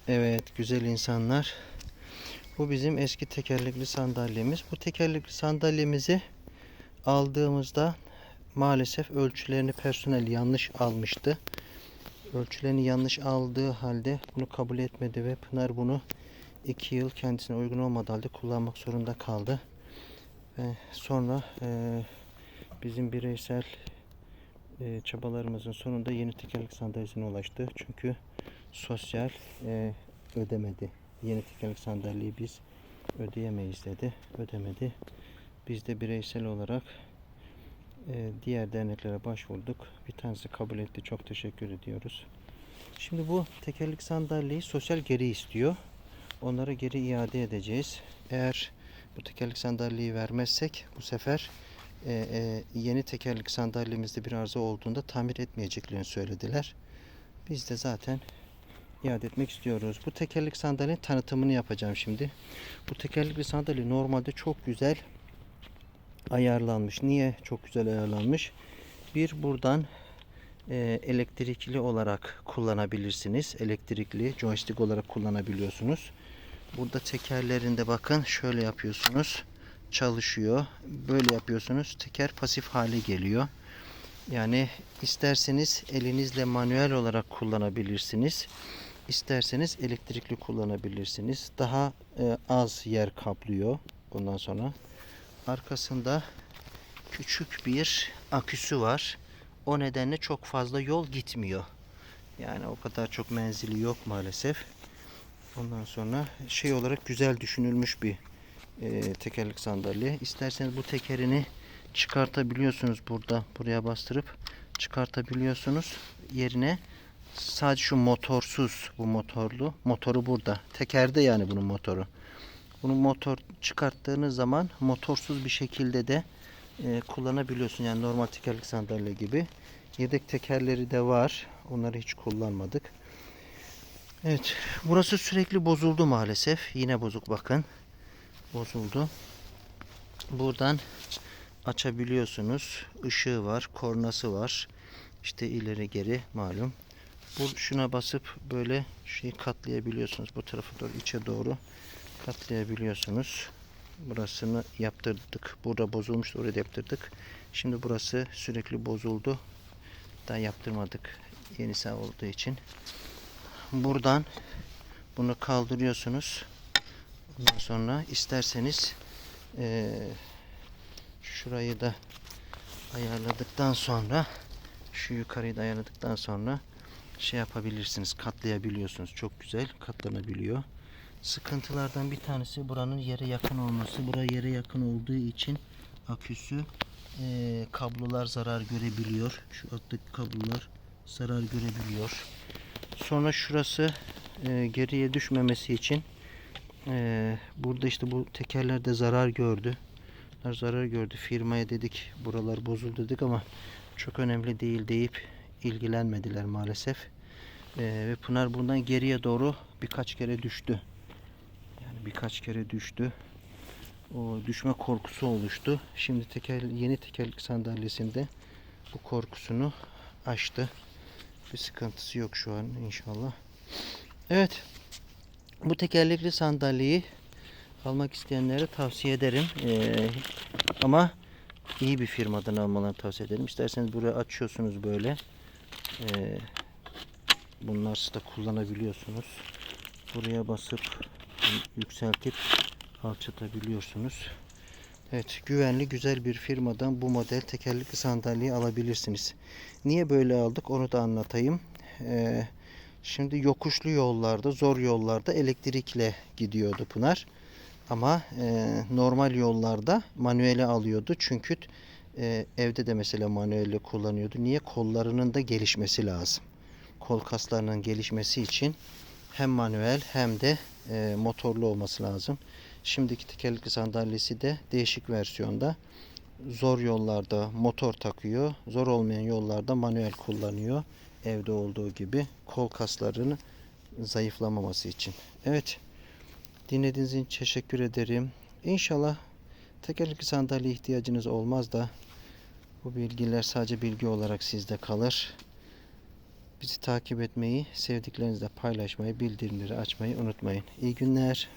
Evet güzel insanlar. Bu bizim eski tekerlekli sandalyemiz. Bu tekerlekli sandalyemizi aldığımızda maalesef ölçülerini personel yanlış almıştı. Ölçülerini yanlış aldığı halde bunu kabul etmedi ve Pınar bunu 2 yıl kendisine uygun olmadığı halde kullanmak zorunda kaldı. Ve sonra bizim bireysel çabalarımızın sonunda yeni tekerlek sandalyesine ulaştı. Çünkü sosyal ödemedi. Yeni tekerlek sandalyeyi biz ödeyemeyiz dedi. Ödemedi. Biz de bireysel olarak diğer derneklere başvurduk. Bir tanesi kabul etti. Çok teşekkür ediyoruz. Şimdi bu tekerlek sandalyeyi sosyal geri istiyor. Onlara geri iade edeceğiz. Eğer bu tekerlek sandalyeyi vermezsek bu sefer yeni tekerlek sandalyemizde bir arıza olduğunda tamir etmeyeceklerini söylediler. Biz de zaten iade etmek istiyoruz. Bu tekerlek sandalyenin tanıtımını yapacağım şimdi. Bu tekerlekli sandalye normalde çok güzel ayarlanmış. Niye çok güzel ayarlanmış? Bir buradan elektrikli olarak kullanabilirsiniz. Elektrikli joystick olarak kullanabiliyorsunuz. Burada tekerlerinde bakın şöyle yapıyorsunuz. Çalışıyor. Böyle yapıyorsunuz. Teker pasif hale geliyor. Yani isterseniz elinizle manuel olarak kullanabilirsiniz. İsterseniz elektrikli kullanabilirsiniz. Daha az yer kaplıyor. Ondan sonra arkasında küçük bir aküsü var. O nedenle çok fazla yol gitmiyor. Yani o kadar çok menzili yok maalesef. Ondan sonra şey olarak güzel düşünülmüş bir tekerlek sandalye. İsterseniz bu tekerini çıkartabiliyorsunuz burada. Buraya bastırıp çıkartabiliyorsunuz. Yerine sadece şu motorsuz, bu motorlu. Motoru burada. Tekerde yani bunun motoru. Bunu motor çıkarttığınız zaman motorsuz bir şekilde de kullanabiliyorsun. Yani normal tekerlek sandalye gibi. Yedek tekerleri de var. Onları hiç kullanmadık. Evet. Burası sürekli bozuldu maalesef. Yine bozuk bakın. Bozuldu. Buradan açabiliyorsunuz. Işığı var. Kornası var. İşte ileri geri malum. Şuna basıp böyle şeyi katlayabiliyorsunuz. Bu tarafa doğru içe doğru katlayabiliyorsunuz. Burasını yaptırdık. Burada bozulmuştu. Orada yaptırdık. Şimdi burası sürekli bozuldu. Daha yaptırmadık. Yenisi olduğu için. Buradan bunu kaldırıyorsunuz. Ondan sonra isterseniz şurayı da ayarladıktan sonra şu yukarıyı da ayarladıktan sonra şey yapabilirsiniz. Katlayabiliyorsunuz. Çok güzel katlanabiliyor. Sıkıntılardan bir tanesi buranın yere yakın olması. Buraya yere yakın olduğu için aküsü kablolar zarar görebiliyor. Şu alttaki kablolar zarar görebiliyor. Sonra şurası geriye düşmemesi için burada işte bu tekerler de zarar gördü. Zarar gördü. Firmaya dedik buralar bozuldu dedik ama çok önemli değil deyip ilgilenmediler maalesef. Ve Pınar bundan geriye doğru birkaç kere düştü. Yani birkaç kere düştü. O düşme korkusu oluştu. Şimdi yeni tekerlek sandalyesinde bu korkusunu aştı. Bir sıkıntısı yok şu an inşallah. Evet. Bu tekerlekli sandalyeyi almak isteyenlere tavsiye ederim. Ama iyi bir firmadan almalarını tavsiye ederim. İsterseniz buraya açıyorsunuz böyle. Bunlar da kullanabiliyorsunuz. Buraya basıp yükseltip alçatabiliyorsunuz. Evet, güvenli güzel bir firmadan bu model tekerlekli sandalyeyi alabilirsiniz. Niye böyle aldık onu da anlatayım. Şimdi yokuşlu yollarda, zor yollarda elektrikle gidiyordu Pınar. Ama normal yollarda manuele alıyordu. Çünkü evde de mesela manuelle kullanıyordu. Niye? Kollarının da gelişmesi lazım. Kol kaslarının gelişmesi için hem manuel hem de motorlu olması lazım. Şimdiki tekerlekli sandalyesi de değişik versiyonda. Zor yollarda motor takıyor. Zor olmayan yollarda manuel kullanıyor. Evde olduğu gibi kol kaslarının zayıflamaması için. Evet. Dinlediğiniz için teşekkür ederim. İnşallah tekerlekli sandalye ihtiyacınız olmaz da bu bilgiler sadece bilgi olarak sizde kalır. Bizi takip etmeyi, sevdiklerinizle paylaşmayı, bildirimleri açmayı unutmayın. İyi günler.